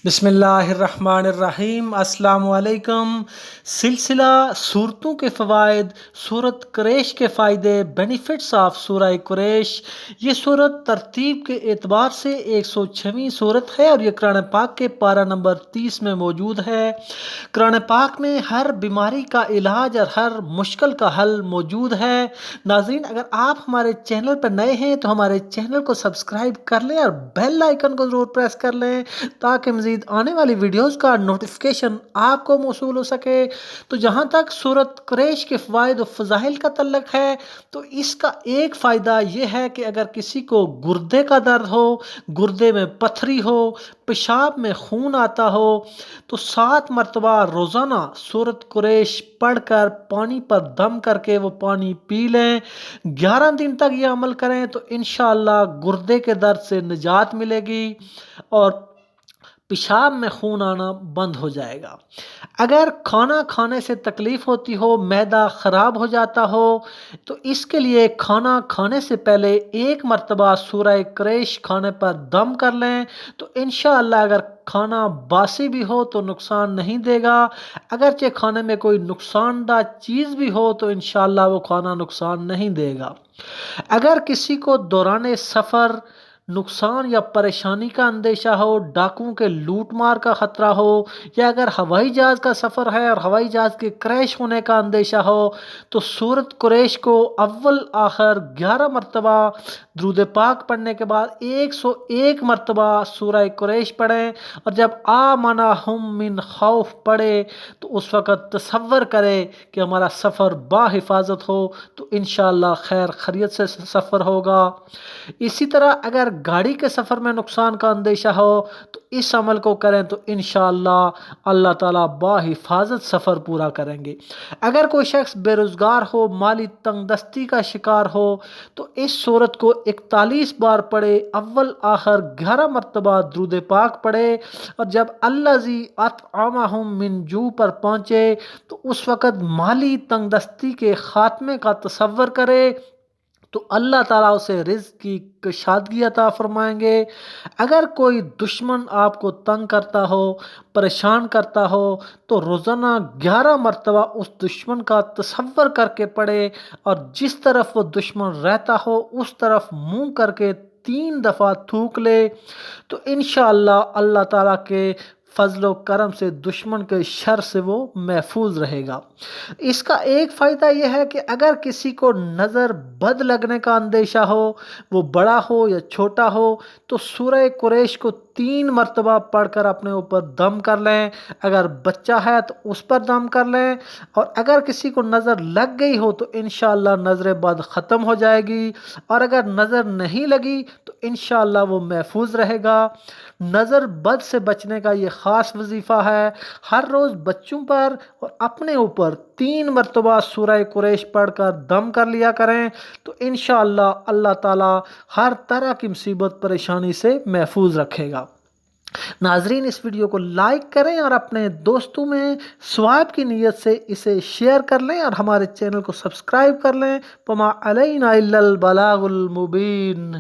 بسم اللہ الرحمن الرحیم، السلام علیکم۔ سلسلہ صورتوں کے فوائد، سورت قریش کے فائدے، بینیفٹس آف سورہ قریش۔ یہ سورت ترتیب کے اعتبار سے 106ویں سورت ہے اور یہ قرآن پاک کے پارہ نمبر 30 میں موجود ہے۔ قرآن پاک میں ہر بیماری کا علاج اور ہر مشکل کا حل موجود ہے۔ ناظرین، اگر آپ ہمارے چینل پر نئے ہیں تو ہمارے چینل کو سبسکرائب کر لیں اور بیل آئیکن کو ضرور پریس کر لیں تاکہ مزید آنے والی ویڈیوز کا نوٹیفیکیشن آپ کو موصول ہو سکے۔ تو جہاں تک سورت قریش کے فوائد و فضائل کا تعلق ہے تو اس کا ایک فائدہ یہ ہے کہ اگر کسی کو گردے کا درد ہو، گردے میں پتھری ہو، پیشاب میں خون آتا ہو تو 7 مرتبہ روزانہ سورت قریش پڑھ کر پانی پر دم کر کے وہ پانی پی لیں، 11 دن تک یہ عمل کریں تو انشاءاللہ گردے کے درد سے نجات ملے گی اور پیشاب میں خون آنا بند ہو جائے گا۔ اگر کھانا کھانے سے تکلیف ہوتی ہو، معدہ خراب ہو جاتا ہو تو اس کے لیے کھانا کھانے سے پہلے 1 مرتبہ سورہ قریش کھانے پر دم کر لیں تو انشاءاللہ اگر کھانا باسی بھی ہو تو نقصان نہیں دے گا، اگرچہ کھانے میں کوئی نقصان دہ چیز بھی ہو تو انشاءاللہ وہ کھانا نقصان نہیں دے گا۔ اگر کسی کو دوران سفر نقصان یا پریشانی کا اندیشہ ہو، ڈاکوؤں کے لوٹ مار کا خطرہ ہو، یا اگر ہوائی جہاز کا سفر ہے اور ہوائی جہاز کے کریش ہونے کا اندیشہ ہو تو سورت قریش کو اول آخر 11 مرتبہ درود پاک پڑھنے کے بعد 101 مرتبہ سورہ قریش پڑھیں اور جب آمنہم من خوف پڑھے تو اس وقت تصور کرے کہ ہمارا سفر با حفاظت ہو تو انشاءاللہ خیر خیریت سے سفر ہوگا۔ اسی طرح اگر گاڑی کے سفر میں نقصان کا اندیشہ ہو تو اس عمل کو کریں تو انشاءاللہ اللہ تعالیٰ با حفاظت سفر پورا کریں گے۔ اگر کوئی شخص بے روزگار ہو، مالی تنگ دستی کا شکار ہو تو اس سورت کو 41 بار پڑھے، اول آخر 11 مرتبہ درود پاک پڑھے اور جب الذی اطعمہم من جوع پر پہنچے تو اس وقت مالی تنگ دستی کے خاتمے کا تصور کرے تو اللہ تعالیٰ اسے رزق کی کشادگی عطا فرمائیں گے۔ اگر کوئی دشمن آپ کو تنگ کرتا ہو، پریشان کرتا ہو تو روزانہ 11 مرتبہ اس دشمن کا تصور کر کے پڑھے اور جس طرف وہ دشمن رہتا ہو اس طرف منہ کر کے 3 دفعہ تھوک لے تو انشاءاللہ اللہ تعالیٰ کے فضل و کرم سے دشمن کے شر سے وہ محفوظ رہے گا۔ اس کا ایک فائدہ یہ ہے کہ اگر کسی کو نظر بد لگنے کا اندیشہ ہو، وہ بڑا ہو یا چھوٹا ہو تو سورہ قریش کو 3 مرتبہ پڑھ کر اپنے اوپر دم کر لیں، اگر بچہ ہے تو اس پر دم کر لیں اور اگر کسی کو نظر لگ گئی ہو تو انشاءاللہ نظر بد ختم ہو جائے گی اور اگر نظر نہیں لگی تو انشاءاللہ وہ محفوظ رہے گا۔ نظر بد سے بچنے کا یہ خاص وظیفہ ہے۔ ہر روز بچوں پر اور اپنے اوپر 3 مرتبہ سورہ قریش پڑھ کر دم کر لیا کریں تو انشاءاللہ اللہ تعالیٰ ہر طرح کی مصیبت پریشانی سے محفوظ رکھے گا۔ ناظرین، اس ویڈیو کو لائک کریں اور اپنے دوستوں میں ثواب کی نیت سے اسے شیئر کر لیں اور ہمارے چینل کو سبسکرائب کر لیں۔ وما علینا الا البلاغ المبین۔